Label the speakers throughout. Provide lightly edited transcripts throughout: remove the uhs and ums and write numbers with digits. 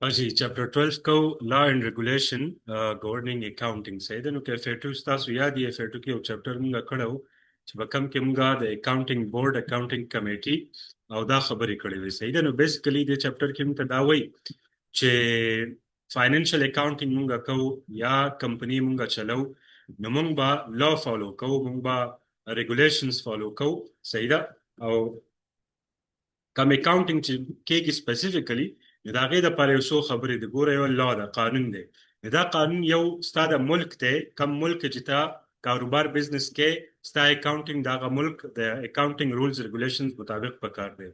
Speaker 1: जी चैप्टर 12 को law and regulation governing accounting सही ده نو کې FAT تاسو یاد یې FAT کې یو چپټر موږ کړو چې په کوم کې موږ د اکاونټینګ بورډ اکاونټینګ کمیټي او دا خبرې کړې وې صحیح ده نو بیسیکلی د چپټر کې موږ دا وایي چې فاینانشل اکاونټینګ موږ کوو یا کمپنی موږ چلو نو موږ به لا فالو کوو موږ به ریګولیشنز فالو کوو صحیح ده او کوم اکاونټینګ چې کېږي سپیسیفیکلی دا غي د پاره یو څو خبرې د ګوره یو لا دا قانون دی دا قانون یو ستاده ملک ته کم ملک چې تا کاروبار بزنس کې ستا اکاونټینګ دا ملک د اکاونټینګ رولز ریګولیشنز مطابق پکار دی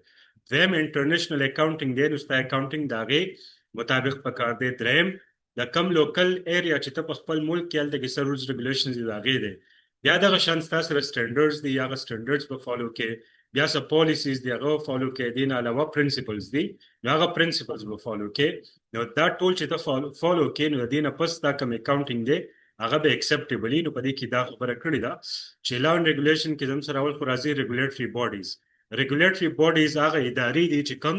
Speaker 1: زم انټرنیشنل اکاونټینګ دی نو ستا اکاونټینګ داغه مطابق پکار دی دریم د کم لوکل ایریا چې ته په خپل ملک کې الته کې سر رولز ریګولیشنز داغه دی یا دغه شان ستاسو سره سټانډرډز دی یا سټانډرډز په فالو کې بیا څه پالیسیز دی هغه فالو کې دي نه علاوه پرنسپلز دي هغه پرنسپلز به فالو کې نو دا ټول چې ته فالو کې نو دینه پس دا کوم اکاونټینګ دی هغه به اکسپټیبلی نو په دې کې دا خبره کړې ده چې لا ان ریګولیشن کې زم سره اول خو راځي ریګولیټری باډیز هغه ادارې دي چې کوم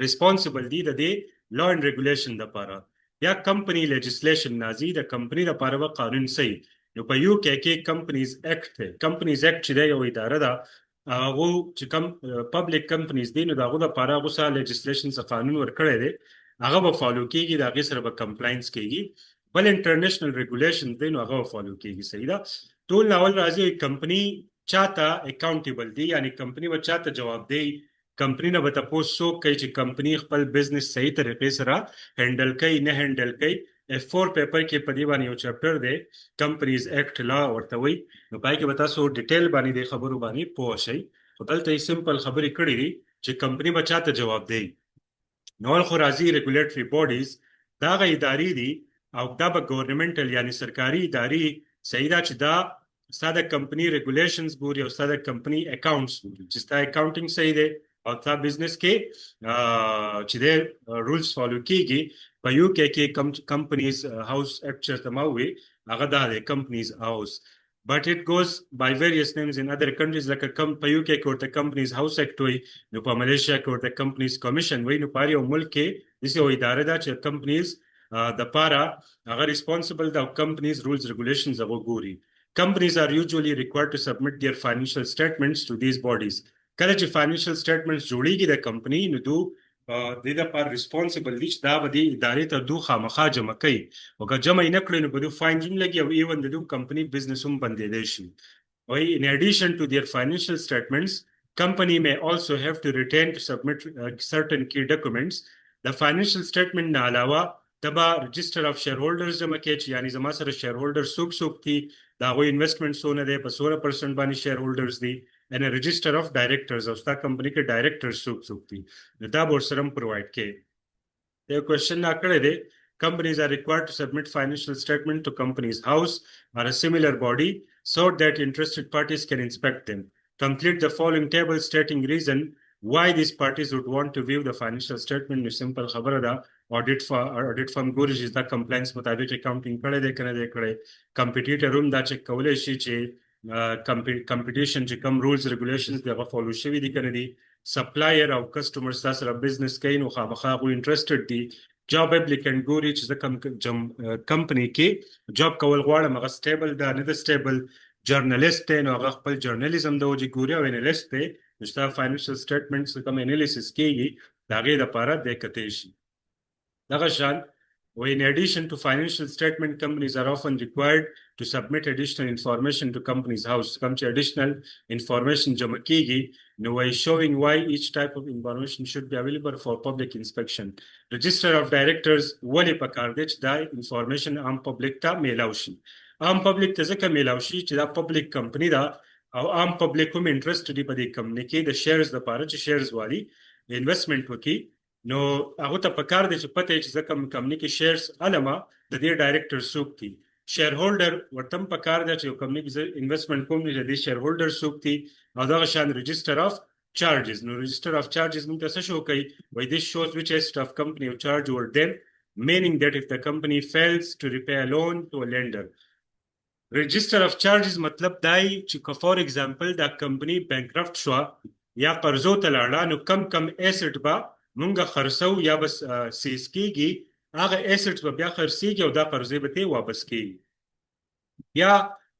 Speaker 1: ریسپانسیبل دي د دې لا ان ریګولیشن لپاره یا کمپنی لیجسلیشن نازي د کمپنی لپاره و قانون صحیح نو په یو کې کمپنیز ایکټ دی کمپنیز ایکټ چې دی یو اداره ده هغه چې کوم پبلک کمپنیز دي نو داغه لپاره هغه سره لیجسلیشن څخه قانون ورکړی دی هغه به فالو کیږي دا غي سره به کمپلاینس کیږي بل انټرنیشنل ریګولیشن دی نو هغه فالو کیږي صحیح ده ټول ناول راځي کمپنی چاته اکاونټیبل دی یعنی کمپنی و چاته جواب دی کمپنی نه به تاسو کوي چې کمپنی خپل بزنس صحیح طریقې سره هندل کوي نه هندل کوي F4 پیپر کې په دې باندې یو چپټر دی کمپنیز ایکټ لا ورته وي نو پای کې به تاسو ډیټیل باندې د خبرو باندې پوه شئ خو دلته یې سمپل خبرې کړې دي چې کمپنی به چاته جواب دی نو خو راځي ریګولیټری باډیز دا غي ادارې دي او دا به ګورنمنټل یعنی سرکاري ادارې صحیح ده چې دا ستاسو کمپنی ریګولیشنز ګوري او ستاسو کمپنی اکاونټس چې ستاسو اکاونټینګ صحیح دی او تاسو بزنس کې چې د رولز فالو کیږي په یو کې کمپنیز هاوس ایکټ چې تموي هغه دا دی کمپنیز هاوس but it goes by various names in other countries like a په یو کې ورته کمپنیز هاوس ایکټ وي نو په ملیشیا کې ورته کمپنیز کمیشن وي نو په یو ملک کې دغه اداره ده چې کمپنیز د پاره هغه ریسپانسیبل د کمپنیز رولز ریګولیشنز هغه ګوري companies are usually required to submit their financial statements to these bodies کله چې فاینانشل سټیټمنټس جوړیږي د کمپنی نو دو د دې لپاره ریسپانسیبل دي چې دا به د ادارې ته دوه خامخا جمع کوي او که جمع نه کړي نو به دوی فاین هم لګي او ایون د دوی کمپنی بزنس هم بندېدای شي او in addition to their financial statements company may also have to retain to submit certain key documents the financial statement نه علاوه تبا رجستر اف شیر هولډرز جمع کوي چې یعنی زما سره شیر هولډر څوک دي دا غو انویسټمنټ سونه دي په 16% باندې شیر هولډرز دي and a register of directors او ستا کمپنی کې ډایریکټرز څوک دي دا به سره پرووایډ کړي دا کوېشن نا کړی دی companies are required to submit financial statement to company's house or a similar body so that interested parties can inspect them complete the following table stating reason why these parties would want to view the financial statement no simple خبره ده audit firm ګوري چې دا compliance مطابق accounting کړی دی کنه دی کړی کمپټیټر هم دا چک کولای شي چې کمپټیشن چې کوم رولز ریګولیشنز دغه فالو شوی دي کنه دي سپلایر او کسٹمر سره بزنس کوي نو خامخا غو انټرېستډ دي جاب اپلیکانت ګوري چې کمپنی کې جاب کول غواړم هغه سټیبل ده نه ده سټیبل جرنالیست دی نو هغه خپل جرنالیزم د وجې ګوري او انالیست دی نو ستا فاینانشل سټیټمنټس کوم انالیسس کېږي د هغې لپاره د کتلی شي دغه شان in addition to financial statement companies are often required to submit additional information to company's house come to additional information jama kegi no way showing why each type of information should be available for public inspection register of directors wali pakar dech da information am public ta melaushi am public te zaka melaushi چې دا public company da او am public هم interest دی په دې company کې د shares د پاره چې shares والی investment وکي نو هغه ته پکار دي چې پته چې ځکه کمپنی کې شیرز علما د دې ډایریکټر څوک دي شیر هولډر ورته پکار دي چې کمپنی کې انویسټمنټ کوم دي د شیر هولډر څوک دي او دا شان رجستر اف چارجز نو رجستر اف چارجز موږ څه شو کوي وای this shows which set of company of charge over them meaning that if the company fails to repay a loan to a lender register of charges مطلب دای چې فور ایگزامپل دا کمپنی بانکرفت شو یا قرضو ته لاړه نو کم ایسټ با مونږ خرڅو یا بس سیز کیږي هغه ایسټس به بیا خرڅیږي او دا قرضې به ته واپس کیږي. یا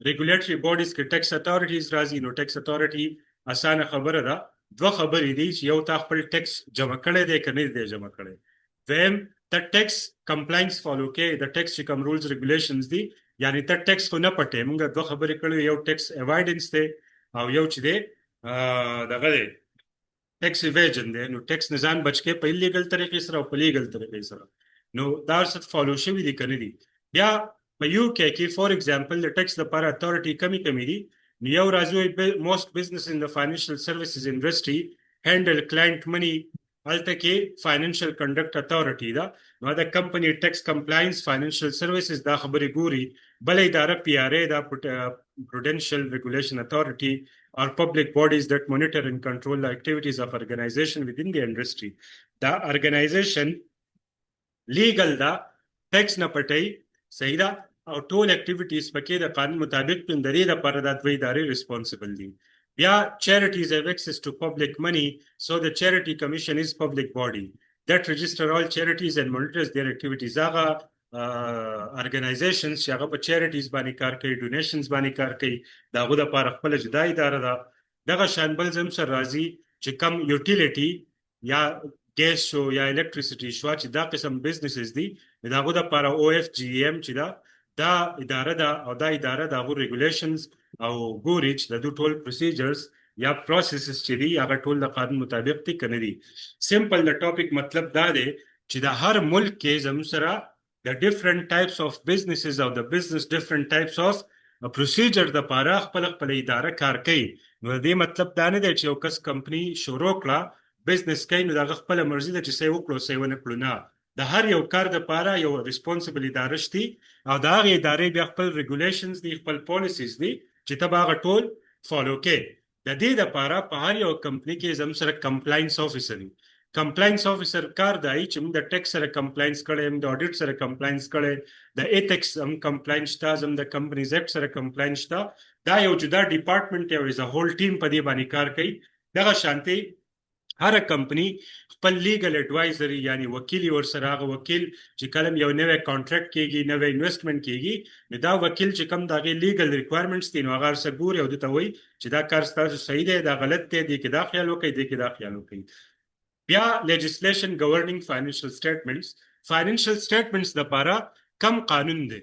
Speaker 1: ریګولیټری باډیز کې ټیکس اتھارټیز راځي. نو ټیکس اتھارټي اسانه خبره ده، دوه خبرې دي چې یو تا خپل ټیکس جمع کړی دی که نه دی جمع کړی. دویم ته ټیکس کمپلاینس فالو کې د ټیکس چې کوم رولز ریګولیشنز دي، یعنی ته ټیکس خو نه پټې. موږ دوه خبرې کړې، یو ټیکس اوایډنس دی او یو چې دی دغه دی ټیکس ایویژن دی. نو ټیکس نه ځان بچ کې په ایلیګل طریقې سره او په لیګل طریقې سره. نو دا څه فالو شوي دي که نه دي. بیا په یو کې فور ایگزامپل د ټیکس لپاره اتھارټي کمی دي. نو یو راځي موست بزنس ان د فاینانشل سروسز انډسټري هینډل کلاینټ منی، هلته کې فاینانشل کنډکټ اتھارټي ده. نو د کمپنی ټیکس کمپلاینس فاینانشل سروسز دا خبرې ګوري. بل اداره پی آر ای دا پروډنشل ریګولیشن اتھارټي or public bodies that monitor and control the activities of organization within the industry. دا organization legal دا tax نه پټي، صحیح ده، او ټول activities پکې د قانون مطابق د دې لپاره د دوی ادارې responsible دي. بیا charities have access to public money, so the charity commission is public body that register all charities and monitors their activities. هغه organizations چې هغه په charities باندې کار کوي، donations باندې کار کوي، دا هغه د لپاره خپل جدا اداره ده. دغه شان بل زم سره راځي چې کم یوټیلیټي یا ګیس شو یا الکتریسيټي شو چې دا قسم بزنسز دي، دا هغه د لپاره او اف جی ام چې دا اداره ده او دا اداره د هغه ریګولیشنز او ګوري چې د ټول پروسیجرز یا پروسیسز چې دي هغه ټول د قانون مطابق دي کنه دي. سمپل د ټاپک مطلب دا دی چې د هر ملک کې زموږ سره the different types of businesses or the business different types of procedure د لپاره خپل اداره کار کوي. نو دې مطلب دا نه دی چې یو کس کمپنی شروع کړه بزنس کوي نو دا خپل مرزي ده چې څه وکړو څه ونه کړو. نه، د هر یو کار د لپاره یو ریسپونسبل اداره شته او دا هغه ادارې بیا خپل ریګولیشنز دي، خپل پالیسیز دي چې ته هغه ټول فالو کوي. د دې لپاره په هر یو کمپنی کې زم سره کمپلاینس افیسر دی. کمپلاینس افیسر کار دی چې موږ د ټیکس سره کمپلاینس کړي، د اډیټ سره کمپلاینس کړي، د ایتکس هم کمپلاینس شته، زم د کمپنیز ایکټ سره کمپلاینس شته. دا یو جدا ډپارټمنټ دی او از ا هول ټیم په دې باندې کار کوي. دغه شانتي هر کمپنی خپل لیګل اډوایزري یعنی وکیل ور سره، هغه وکیل چې کلم یو نوې کانټریکټ کیږي، نوې انویسټمنټ کیږي، نو دا وکیل چې کوم دغه لیګل ریکوایرمنټس دي نو هغه سره ګوري او دته وایي چې دا کار ستاسو صحیح دی، دا غلط دی، دې کې دا خیال وکړئ، دې کې دا خیال وکړئ. بیا legislation governing financial statements. financial statements د لپاره کم قانون دی،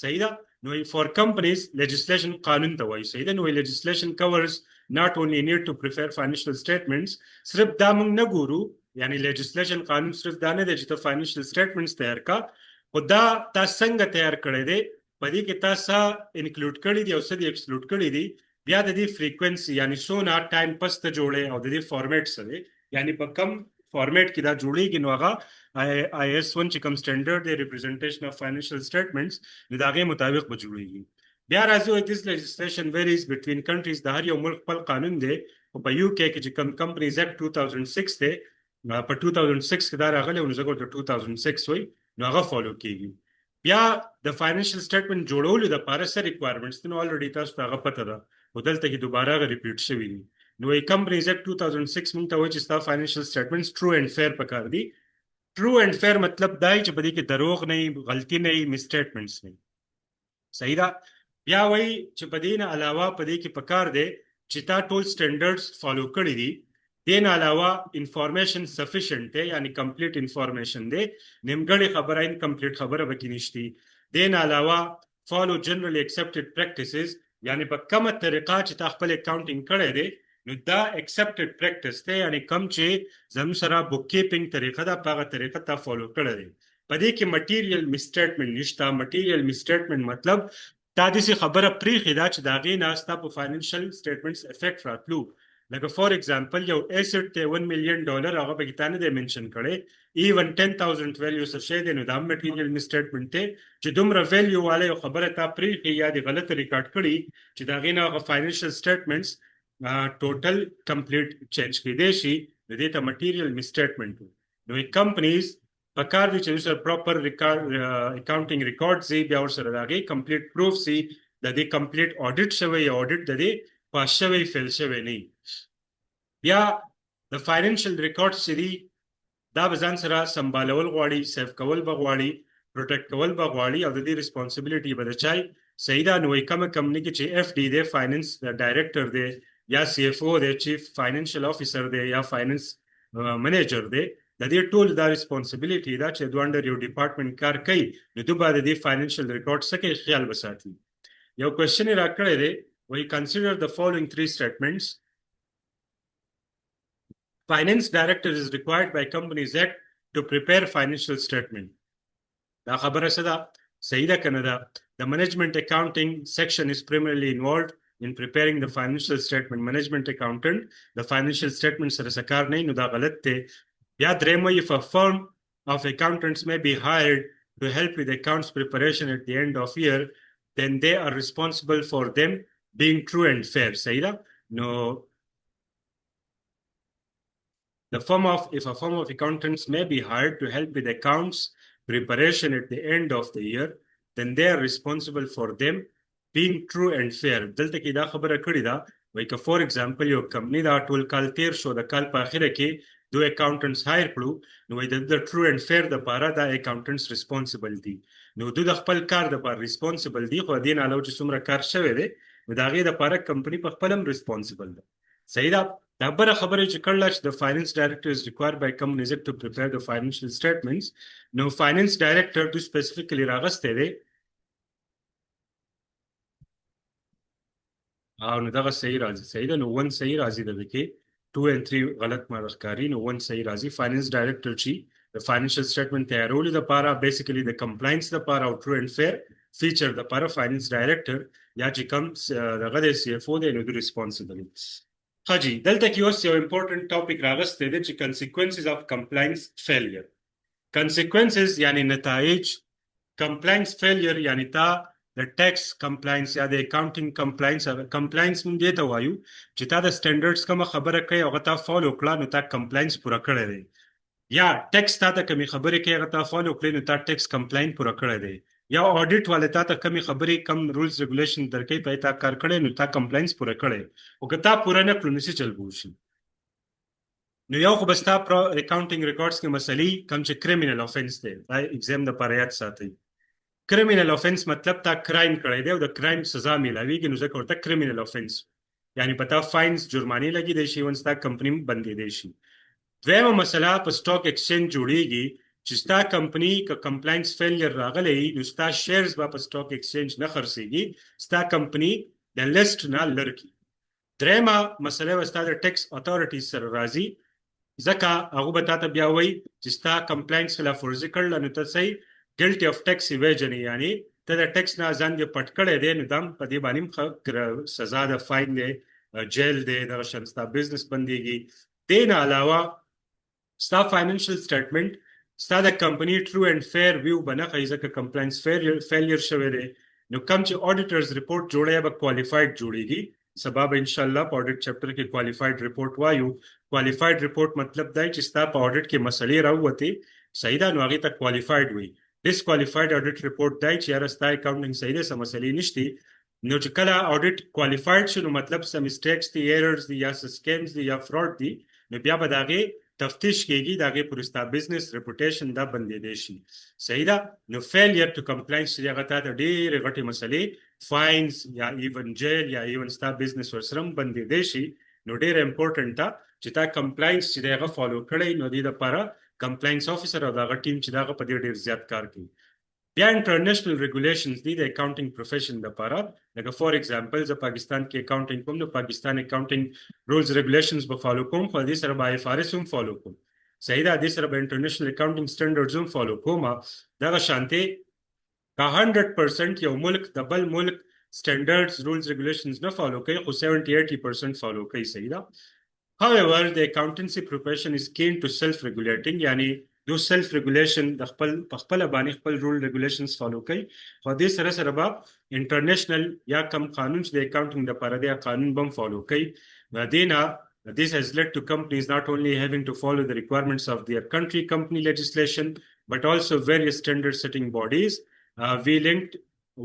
Speaker 1: صحیح ده. نو for companies legislation قانون ته وایي، صحیح ده. نو legislation covers not only need to prepare financial statements، صرف دا موږ نه ګورو، یعنی legislation قانون صرف دا نه دی چې ته financial statements تیار کا، خو دا تا څنګه تیار کړی دی، په دې کې تاسو انکلوډ کړی دی او څه دی ایکسکلوډ کړی دی. بیا د دې فریکوینسي یعنی سونه ټایم پس ته جوړې او د دې فارمیټ سره یعنی په کم فارمیټ کې دا جوړیږي. نو هغه آی اس 1 چې کوم سټانډرډ دی ریپرزنټیشن اف فاینانشل سټیټمنټس نو دا غي مطابق به جوړیږي. بیا راځي this legislation varies between countries. د هر یو ملک خپل قانون دی. او په یو کې چې کوم کمپنیز ایکټ 2006 دی، په 2006 کې دا راغلی او زګور د 2006 وای نو هغه فالو کیږي. بیا د فاینانشل سټیټمنټ جوړولو د لپاره څه ریکوایرمنټس دي نو الریډي تاسو ته هغه پته ده او دلته کې دوباره ریپیټ شوی دي. نو کمپنیز ایکټ 2006 موږ ته وایي چې ستا فاینانشل سټیټمنټس ټرو اینڈ فیر پکار دي. ټرو اینڈ فیر مطلب دا چې په دې کې دروغ نه، غلطي نه، mis statements نه، صحیح ده. بیا وایي چې په دې نه علاوه په دې کې پکار دی چې تا ټول سټانډرډز فالو کړي دي. دې نه علاوه انفارمیشن سفیشینټ دی یعنی کمپلیټ انفارمیشن دی، نیمګړې خبره انکمپلیټ خبره پکې نشته. دې نه علاوه فالو جنرally accepted practices یعنی په کومه طریقه چې تا خپل اکاونټینګ کړی دی نو دا accepted practice دی، یعنی کوم چې زموږ سره بک کیپینګ طریقه ده په هغه طریقه تا فالو کړی دی. په دې کې مټیریل mis statement نشته. مټیریل mis statement مطلب تا داسې خبره پرېښې ده چې د هغې نه ستا په فاینانشل سټیټمنټس افیکټ راتلو. لکه فار ایگزامپل یو ایسټ دی $1 million، هغه پکې تا نه دی منشن کړی، ایون 10,000 ویلیو څه شی دی نو دا مټیریل mis statement دی چې دومره ویلیو والا یو خبره تا پرېښې یا د غلط ریکارډ کړي چې د هغې نه هغه فاینانشل سټیټمنټس ټوټل کمپلیټ چینج کېدی شي، د دې ته مټیریل mis statement. نو کمپنیز په کار دي چې سره پراپر اکاونټینګ ریکارډ سي، بیا ورسره د هغې کمپلیټ پروف سي د دې کمپلیټ اډیټ شوی یا اډیټ د دې پاس شوی فیل شوی نه. بیا د فاینانشل ریکارډز چې دي دا به ځان سره سمبالول غواړي، سیف کول به غواړي، پروټیکټ کول به غواړي، او د دې ریسپانسبিলিټي به د چای صحیح ده. نو کوم کمپنی کې چې اف ډي دی، فاینانس ډایریکټر دی، یا سی اف او دی، چیف فاینانشل افیسر دی، یا فاینانس منیجر دی، د دې ټول دا ریسپانسبিলিټي دا چې دوه انډر یو ډپارټمنټ کار کوي، نو دوی به د دې فاینانشل ریکارډ څخه خیال وساتي. یو کوېشن راکړی دی، وایي consider the following three statements. Finance director is required by Companies Act to prepare financial statement. دا خبره څه ده؟ صحیح ده کنه ده؟ The management accounting section is primarily involved in preparing the financial statement. Management accountant the financial statement سره سکار نه، نو دا غلط دی. بیا دریم وایي if a firm of accountants may be hired to help with accounts preparation at the end of year, then they are responsible for them being true and fair. صحیح ده؟ نو if a firm of accountants may be hired to help with accounts preparation at the end of the year, then they are responsible for them being true and fair. دلته کې دا خبره کړې ده، وایي که فور ایگزامپل یو کمپنی دا ټول کال تیر شو، د کال په اخره کې دو اکاونټنټس هایر کړو، نو وایي د ټرو اینډ فیر دپاره دا اکاونټنټس ریسپانسبل دي. نو دوی د خپل کار دپاره ریسپانسبل دي، خو د دې نه علاوه چې څومره کار شوی دی، نو د هغې دپاره کمپني په خپل هم ریسپانسبل ده. صحیح ده؟ دا بله خبره چې کړله چې د فاینانس ډایرکټر از ریکوایرډ بای کمپنیز ایکټ ټو پریپیر د فاینانشل سټیټمنټس. نو فاینانس ډایرکټر دوی سپیسیفیکلی راغستی دی، او نو دغه صحیح راځي. صحیح ده؟ نو 1 صحیح راځي دغه کې، 2 and 3 غلط ما ښکاري، نو 1 صحیح راځي. فاینانس ډایرکټر چې د فاینانشل سټیټمنټ تیارولو دپاره، بیسیکلی د کمپلاینس دپاره او ټرو اینډ فیر فیچر دپاره فاینانس ډایرکټر یا چې کوم دغه د سی اف او دی، نو دوی ریسپانسبل دي. ښه جي، دلته کې اوس یو امپورټنټ ټاپک راغستی دی چې consequences of compliance failure. consequences یعنی نتایج، compliance failure یعنی تا د ټیکس کمپلاینس یا د اکاونټینګ کمپلاینس. کمپلاینس موږ دې ته وایو چې تا د سټینډرډز کومه خبره کوي هغه تا فالو کړه، نو تا کمپلاینس پوره کړی دی. یا ټیکس تا ته کومې خبرې کوي هغه تا فالو کړې، نو تا ټیکس کمپلاین پوره کړی دی. یا آډیټ والے تا ته کومې خبرې کم رولز ریګولیشن درکوي په تا کار کړی، نو تا کمپلاینس پوره کړی. خو که تا پوره نه کړو، نو څه چل به وشي؟ نو یو خو به ستا په اکاونټینګ ریکارډز کې مسلې کوم چې کریمینل افینس دی، دا ایگزام دپاره یاد ساتئ. کریمینل افینس مطلب تا کرایم کړی دی او د کرایم سزا میلاویږي، نو ځکه ورته کریمینل افینس، یعنی په تا فاینس جرمانې لګېدی شي، ون ستا کمپني بندېدی شي. دویمه مسله په سټاک ایکسچینج جوړیږي چې ستا کمپني که کمپلاینس فیلیر راغلی، نو ستا شیرز به په سټاک ایکسچینج نه خرڅېږي، ستا کمپني د لیسټ نه لرې. درېیمه مسله به ستا د ټیکس اتھارټیز سره راځي، ځکه هغه به تا ته بیا وایي چې ستا کمپلاینس خلاف ورزي کړله، نو ته صحیح ګلټي اف ټیکس ایویژن، یعنی ته د ټیکس نه ځان دې پټ کړی دی، نو دا په دې باندې سزا د فاین دی، جیل دی، دغه شان ستا بزنس بندېږي. دې نه علاوه ستا فاینانشل سټیټمنټ ستا د کمپني ټرو اینډ فیر ویو به نه ښایي، ځکه کمپلاینس فیلیر شوی دی. نو کوم چې آډیټرز رپورټ جوړی به کوالیفاید جوړیږي. سبا به انشاءالله په آډیټ چپټر کې کوالیفاید رپورټ وایو. کوالیفاید رپورټ مطلب دی چې ستا په آډیټ کې مسلې راووتې، صحیح ده، نو هغې ته کوالیفاید وي. ډسکوالیفاید آډیټ رپورټ دی چې یاره ستا اکاونټینګ صحیح دی، څه مسلې نشتي. نو چې کله آډیټ کوالیفاید شي، نو مطلب څه مسټیکس دي، ایررز دي، یا څه سکیمز دي، یا فراډ دي، نو بیا به د هغې تفتیش کېږي، د هغې پورې ستا بزنس ریپوټیشن دا بندېدی شي. صحیح ده؟ نو فیلیر ټو کمپلاینس چې هغه تا ته ډېرې غټې مسلې، فاینس یا ایون جیل یا ایون ستا بزنس ورسره هم بندېدی شي. نو ډېره امپورټنټ ده چې تا کمپلاینس چې دی هغه فالو کړی، نو دې دپاره کمپلاینس افیسر او د هغه ټیم چې د هغه په دې ډېر زیات کار کوي. بیا انټرنیشنل ریګولیشنز دي د اکاونټینګ پروفیشن دپاره، لکه فار ایگزامپل زه پاکستان کې اکاونټینګ کوم، نو پاکستان اکاونټینګ رولز ریګولیشنز به فالو کوم، خو دې سره به آی اف آر ایس هم فالو کوم. صحیح ده؟ دې سره به انټرنیشنل اکاونټینګ سټینډرډز هم فالو کوم. دغه شانتې که 100% یو ملک د بل ملک سټینډرډز رولز ریګولیشنز نه فالو کوي، خو 70-80% فالو کوي. صحیح ده؟ However, the accountancy profession is keen to self-regulating، یعنی دو سیلف ریګولیشن د خپل په خپله باندې خپل رول ریګولیشنز فالو کوي، خو دې سره سره به انټرنیشنل یا کم قانون چې د اکاونټینګ دپاره دی قانون به هم فالو کوي. دې نه this has led to companies not only having to follow the requirements of their country company legislation, but also various standard setting bodies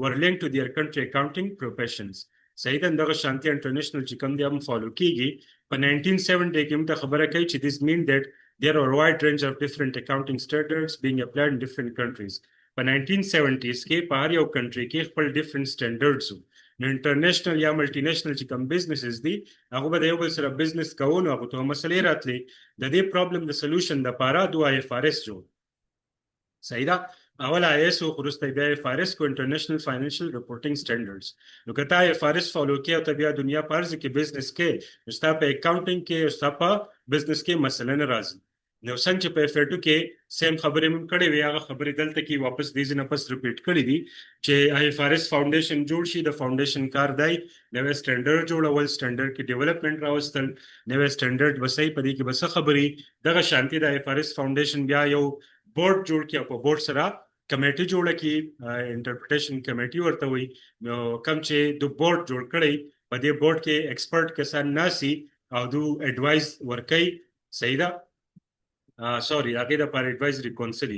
Speaker 1: were linked to their country accounting professions. صحیح ده؟ دغه شانتي انټرنیشنل چې کوم دی هم فالو کیږي. په 1970 کې موږ ته خبره کوي چې this mean that there are a wide range of different accounting standards being applied in different countries. په 1970s کې په هر یو کنټری کې خپل different standards وو. نو انټرنیشنل یا ملټي نېشنل چې کوم بزنسز دي هغه به د یو بل سره بزنس کوو نو هغه ته مسلې راتلې د دې پرابلم د سولوشن لپاره دوه FRS جوړ. صحیح ده. اول IS او خروسته بیا FRS کو انټرنیشنل فاینانشل ریپورټینګ سټانډرډز. نو کته FRS فالو کې او بیا دنیا په ارزه کې بزنس کې مستا په اکاونټینګ کې او ستا په بزنس کې مثلا راځي. نو څنګه چې په FATU کې سیم خبرې مون کړې وي هغه خبرې دلته کې واپس دې ځنه پس ریپیټ کړې دي چې FRS فاونډیشن جوړ شي. د فاونډیشن کار دی نوې سټانډرډ جوړول، سټانډرډ کې ډیولپمنٹ راوستل، نوې سټانډرډ وسای په دې کې بس خبرې دغه شانتي د FRS فاونډیشن بیا یو بورډ جوړ کړي او په بورډ سره کمیټي جوړه کړي، انټرپریټیشن کمیټي ورته وي. نو کوم چې د بورډ جوړ کړي په دې بورډ کې ایکسپرټ کسان ناسي او دو اډوایز ورکړي. صحیح ده. Sorry, هغه د پر advisory council.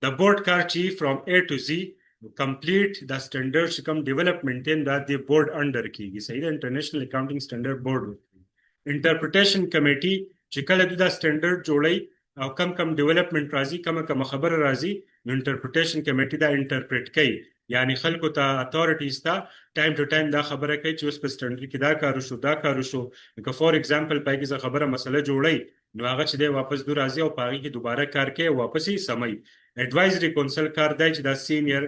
Speaker 1: The board کار چې from A to Z complete the standards کوم development in that the board under کیږي. صحیح ده. international accounting standard board. interpretation committee چې کله دا standard جوړي او کم development راځي کم خبر راځي نو interpretation committee دا interpret کوي. یعنی خلکو ته اتھارټیز ته ټایم ټو ټایم دا خبره کوي چې اوس په سټانډرډ کې دا کار وشو لکه فور ایگزامپل پای کې خبره مسله جوړي نو هغه چې دی واپس دور راځي او پای کې دوباره کار کوي واپس یې سمي. ایڈوایزري کونسل کار دی چې دا سینیئر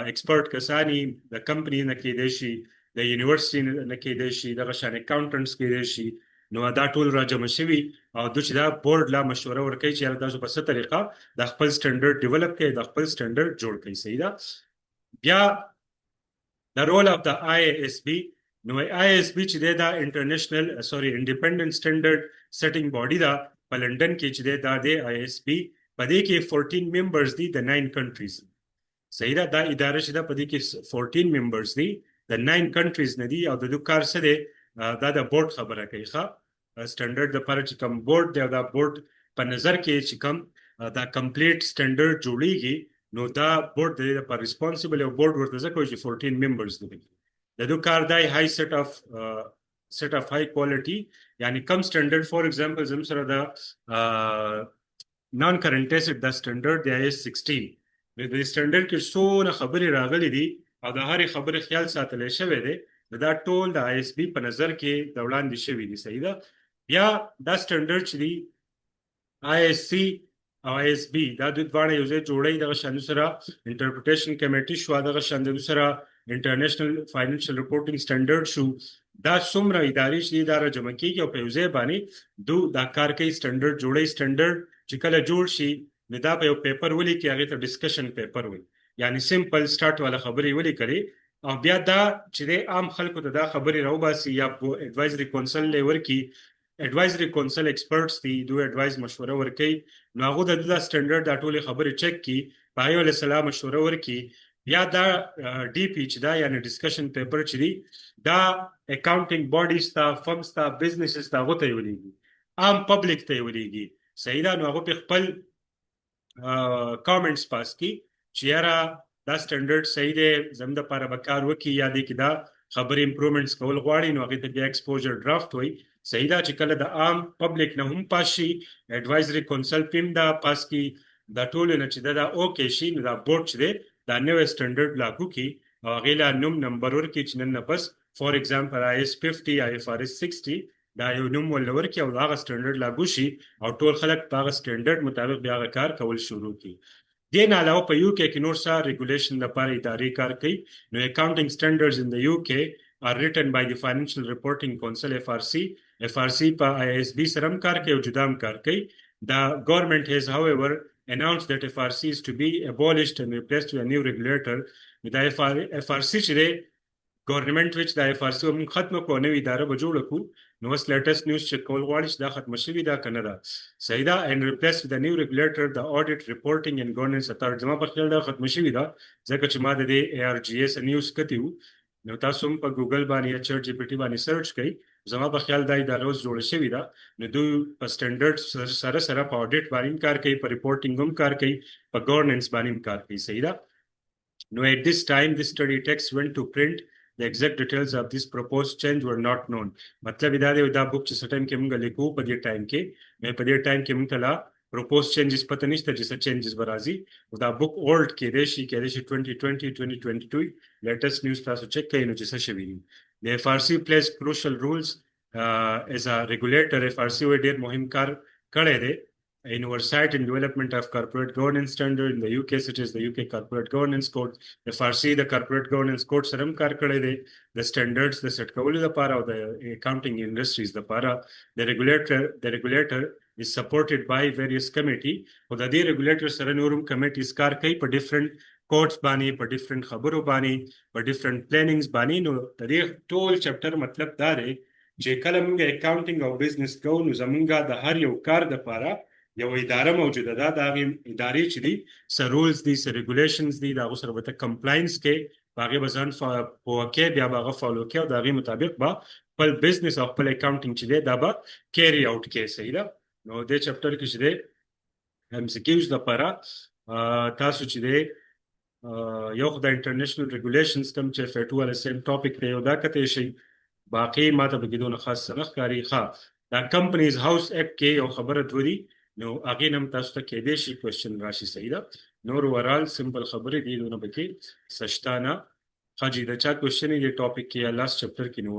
Speaker 1: ایکسپرټ کسانی د کمپنی نه کې دی شي د یونیورسيټي نه کې دی شي د غشان اکاونټنټس کې دی شي نو دا ټول راجمع شوي او د چې دا بورډ لا مشوره ورکوي چې تاسو په څه طریقه د خپل سټانډرډ ډیولپ کړئ د خپل سټانډرډ جوړ کړئ. صحیح ده. بیا the role of the IASB. نو IASB چې دا independent standard setting body دا په لندن کې چې دا د IASB په دې کې 14 members دي د 9 countries. صحیح ده. دا اداره چې دا په دې کې 14 members دي د 9 countries نه دي او د دوه کار سره دا د بورډ خبره کوي. ښه سټانډرډ د پر چې کوم بورډ دی دا بورډ په نظر کې چې کوم دا کمپلیټ سټانډرډ جوړیږي نو دا بورډ د پر ریسپانسیبل او بورډ ورته ځکه چې 14 ممبرز دي. د دوه کار دی هاي سیټ اف هاي کوالټي یعنی کم سټانډرډ فور ایگزامپل زم سره دا نان کرنٹ ایسټ دا سټانډرډ دی IS 16 د سټانډرډ کې څونه خبرې راغلي دي او د هرې خبرې خیال ساتل شوی دی دا ټول د ISB په نظر کې د وړاندې شوی دي. صحیح ده. بیا دا سټانډرډ چې دی ISC او ISB دا د دواړو یو ځای جوړي دغه شاندو سره انټرپریټیشن کمیټي شو دغه شاندو سره انټرنیشنل فاینانشل ریپورټینګ سټانډرډ شو. دا څومره ادارې چې دا جمع کیږي او په یو ځای باندې دا کار کوي سټانډرډ جوړي. سټانډرډ چې کله جوړ شي نو دا په یو پیپر ولیکي هغه ته ډسکشن پیپر وایي یعنی سمپل سٹارټ والا خبرې ولیکي او بیا دا چې عام خلکو ته دا خبرې راوباسي یا ایڈوایزري کونسل لیور کې ایڈوایزري کونسل ایکسپرټس دي دوی ایڈوایز مشوره ورکوي نو هغه د سټانډرډ دا ټولې خبرې چک کی پایو له سلام مشوره ورکي. بیا دا ډي پی چې دا یعنی ډسکشن پیپر چې دی دا اکاونټینګ باډیز ته فرمز ته بزنسز ته غوته ویلېږي عام پبلک ته ویلېږي. صحیح ده. نو هغه په خپل کامنټس پاس کی چې یاره دا سټانډرډ صحیح دی زموږ لپاره به کار وکړي یا دې کې دا خبرې امپروومنټس کول غواړي نو هغې ته بیا ایکسپوجر ډرافټ وایي. صحیح ده. چې کله د عام پبلک نه هم پاس شي ایډوایزري کونسل پیم دا پاس کی دا ټول نه چې دا اوکې شي نو دا بورډ چې دی دا نوې سټانډرډ لاګو کی او هغې له نوم نمبر ورکړي چې نن نه پس فور ایگزامپل IS 50 IFRS 60 دا یو نوم ولور کې او هغه سټانډرډ لاګو شي او ټول خلک په هغه سټانډرډ مطابق بیا کار کول شروع کړي. دې نه علاوه په UK کې نور څه ریګولیشن لپاره ادارې کار کوي. نو اکاونټینګ سټانډرډز ان د UK are written by the Financial Reporting Council FRC په ISB سره هم کار کوي او جدا هم کار کوي. The government has however announced that FRC is to be abolished and replaced with a new regulator. دا FRC چې دی ګورنمنت وچ د FRC هم ختمه کو نوې اداره به جوړه کو نو اوس لیټیسټ نیوز چک کول غواړي چې دا ختمه شوې ده که نه ده. صحیح ده. and replaced with a new regulator the audit reporting and governance authority. زما په خیال دا ختمه شوې ده ځکه چې ما د دې ARGS نیوز کتي وو نو تاسو هم په ګوګل باندې یا چیټ جی پی ټي باندې سرچ کړئ زما په خیال دا اداره اوس جوړه شوې ده نو دوی په سټانډرډ سره په اډیټ باندې کار کوي په ریپورټینګ هم کار کوي په ګورننس باندې کار کوي. صحیح ده. نو at this time this study text went to print the exact details of this proposed change were not known. मतलब دا دی دا book چې ټایم کې موږ لیکو په دې ټایم کې مې په دې ټایم کې موږ ته لا proposed changes پته نشته چې څه changes به راځي او دا book old کې دی شي 2020 2022 latest news تاسو چک کړئ نو چې څه شوي دي د FRC plays crucial roles as a regulator. FRC وی ډېر مهم کار کړی دی in oversight and development of corporate governance standard. In the UK, it is the UK Corporate Governance Code. FRC, the Corporate Governance Code, سره هم کار کړی دی the standards د سیټ کولو لپاره او د accounting industries لپاره the regulator is supported by various committee او د دې regulator سره نورم committees کار کوي په different courts باندې په different خبرو باندې په different plannings باندې نو د دې ټول چپټر مطلب دا دی چې کله موږ accounting او business کوو نو زمونږ د هر یو کار لپاره یو اداره موجوده ده دا غي ادارې چې دي سر رولز دي سر ریګولیشنز دي دا سره به کمپلاینس کې باغې بزن په کې بیا باغه فالو کې او دا غي مطابق با خپل بزنس او خپل اکاونټینګ چې دی دا به کیری اوټ کې صحیح ده نو د چپټر کې چې دی هم سکیوز د لپاره تاسو چې دی یو د انټرنیشنل ریګولیشنز کوم چې FATU ولا سیم ټاپک دی او دا کته شي باقي ماته به کېدونه خاص سره ښکاری ښه دا کمپنیز هاوس اکټ کې یو خبره دوی نو هغه نم تاسو ته کې دې شي کوېسچن راشي صحیح ده نور ورال سمپل خبرې دي نو به کې سشتانه خاجي دا چا کوېسچن یې ټاپک کې لاست چپټر کې نو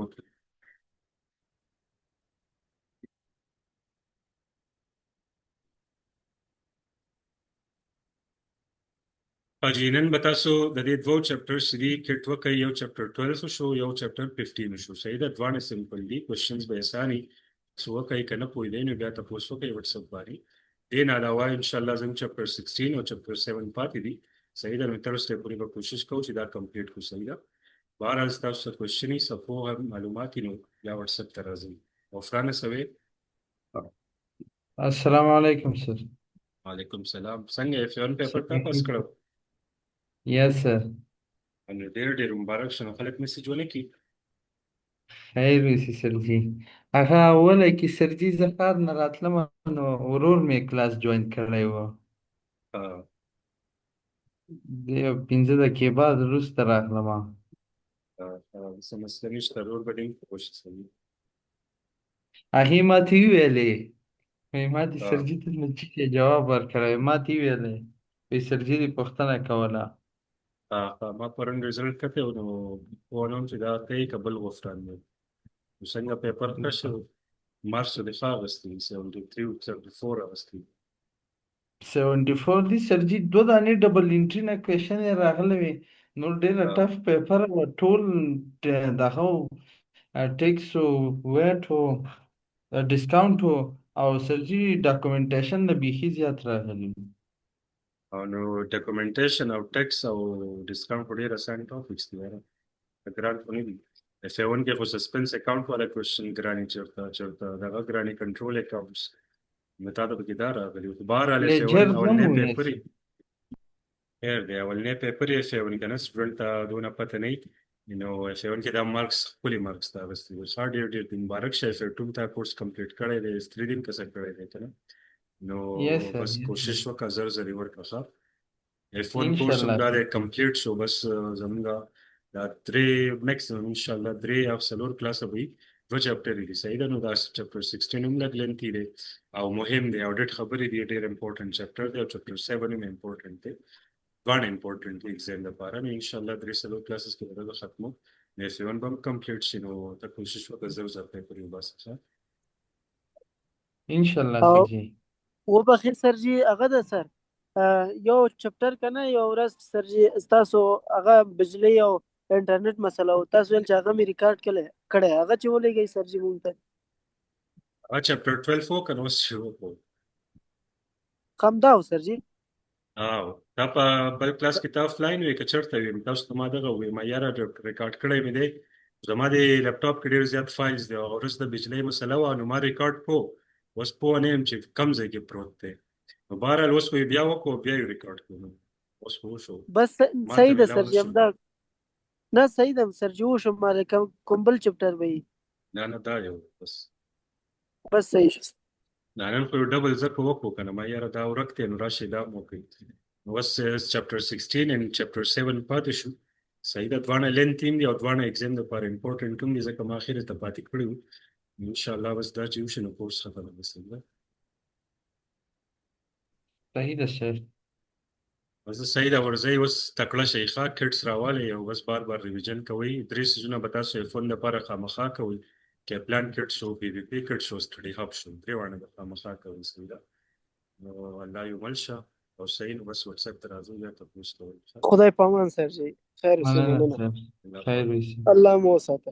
Speaker 1: جینن به تاسو د دې دوه چپټرز دي کټ وکي یو چپټر 12 شو یو چپټر 15 شو صحیح ده دوه سمپل دي کوېسچنز به اساني سو کوي کنه پوي دی نو بیا تاسو کوي واتس اپ باندې دین علاوه ان شاء الله زم چپټر 16 او چپټر 7 پاتې دي صحیح ده نو تر اوسه پوری به کوشش کوو چې دا کمپلیټ کړو صحیح ده بهر از تاسو کوېسچن یې سپو معلومات نو بیا واتس اپ ته راځي او فرانه سوي
Speaker 2: السلام علیکم سر
Speaker 1: وعلیکم السلام څنګه یې فون پیپر تا پاس کړو
Speaker 2: یس سر
Speaker 1: نو ډېر مبارک شنو خلک میسج ونه کی
Speaker 2: خیر وسی سر جی هغه اوله کې سر جی زکار نه راتلم نو ورور می کلاس جوین کړی و د 15 دقیقې بعد وروسته راغلم
Speaker 1: سمستر نشته ورور به ډېر کوشش کوي
Speaker 2: هغې ماته ویلې ما دې سر جی ته نو چې جواب ورکړی ما ته ویلې وی سر جی دې پوښتنه کوله
Speaker 1: ما پرون ریزلټ کته نو ونوم چې دا کوي قبل غفران دی څنګه پیپر ښه شو مارکس د فاغستي 73 74 اغستي
Speaker 2: 74 دي سر جی دو دانې ډبل انټری نه کوېشن یې راغلی وي نو ډېره ټف پیپر و ټول دغه ټیکس و ویټ و ډسکاونټ و او سر جی ډاکومنټیشن نه بیخي زیات راغلی
Speaker 1: او نو ډاکومنټیشن او ټیکس او ډسکاونټ ډېر اسان ټاپکس دي ګران خو نه دي F1 کې خو سسپنس اکاونټ والا کوېسچن ګرانی چرته دغه ګرانی کنټرول اکاونټس متا د بګیدار راغلی بهر ال F1 اولنې پیپر هر دی اولنې پیپر یې F1 کنه سټوډنټ ته دونه پته نه نو F1 کې دا مارکس خپل مارکس دا واستي وسا ډېر د مبارک شه F2 تا کورس کمپلیټ کړی دی 3 دین کسر کړی دی کنه نو بس کوشش وکړه زر ورکړه F1 کورس هم دا کمپلیټ شو بس زمونږه دا 3 میکسیمم ان شاء الله 3 او سلور کلاس به دو چپټر دي صحیح ده نو دا چپټر 16 هم لګلنتی دی او مهم دی اډیټ خبرې دی ډېر امپورټنت چپټر دی او چپټر 7 هم امپورټنت دی ون امپورټنت دی ایگزام لپاره نو ان شاء الله 3 سلور کلاسز کې ورته ختمو نه F1 به کمپلیټ شي نو ته کوشش وکړه زو پیپر یو بس
Speaker 2: ان شاء الله سر جی
Speaker 3: و بخیر سر جی هغه ده سر یو چپټر کنه یو ورځ سر جی تاسو هغه بجلی او انټرنیټ مسله او تاسو ول چې هغه می ریکارډ کړه هغه چې ولېږي سر جی مونږ ته
Speaker 1: چپټر 12 وو کنه اوس شروع کو
Speaker 3: کم دا سر جی
Speaker 1: دا په بل کلاس کې تاسو لاین وی کچرته ویم تاسو ته ما دغه وی ما یاره ریکارډ کړی مې دی زما د لپټاپ کې ډېر زیات فایلز دی او ورسته بجلی مسله و نو ما ریکارډ کو اوس په نه يم چې کم ځای کې پروت دی نو بهرحال اوس وی بیا وکړو بیا یې ریکارډ کړو اوس وو شو
Speaker 3: بس صحیح ده سر جی همدا نه صحیح ده سر جی وو شو مال کوم بل چپټر وی
Speaker 1: نه دا یو بس
Speaker 3: صحیح شو
Speaker 1: نن خو ډبل زکه وکړو کنه ما یاره دا ورکته نو راشي دا مو کوي نو بس چپټر 16 and چپټر 7 پاتې شو صحیح ده، دواړه لینت هم دي او دواړه ایگزام دپاره امپورټنټ هم دي، ځکه ما اخر ته پاتې کړي وو. انشاءالله بس دا چې وشي نو کورس ختمه به صحیح ده.
Speaker 2: صحیح ده شیخ.
Speaker 1: بس صحیح ده، ورځئ اوس تکړه شئ ښه، کټس راوالئ او بس بار بار ریویژن کوئ. 3 سیزونه به تاسو F1 دپاره خامخا کوئ، کیپلان کټ شو، PVP کټ شو، سټډي هب شو، درې واړه به خامخا کوئ. صحیح ده، نو الله یو مل شه او صحیح. نو بس واتساپ ته راځئ یا تپوس کوئ.
Speaker 3: خدای پامان سر جي خیر اوسې
Speaker 2: مننه
Speaker 3: مننه.
Speaker 2: صاحب، خیر وسې.
Speaker 3: الله مو وساته.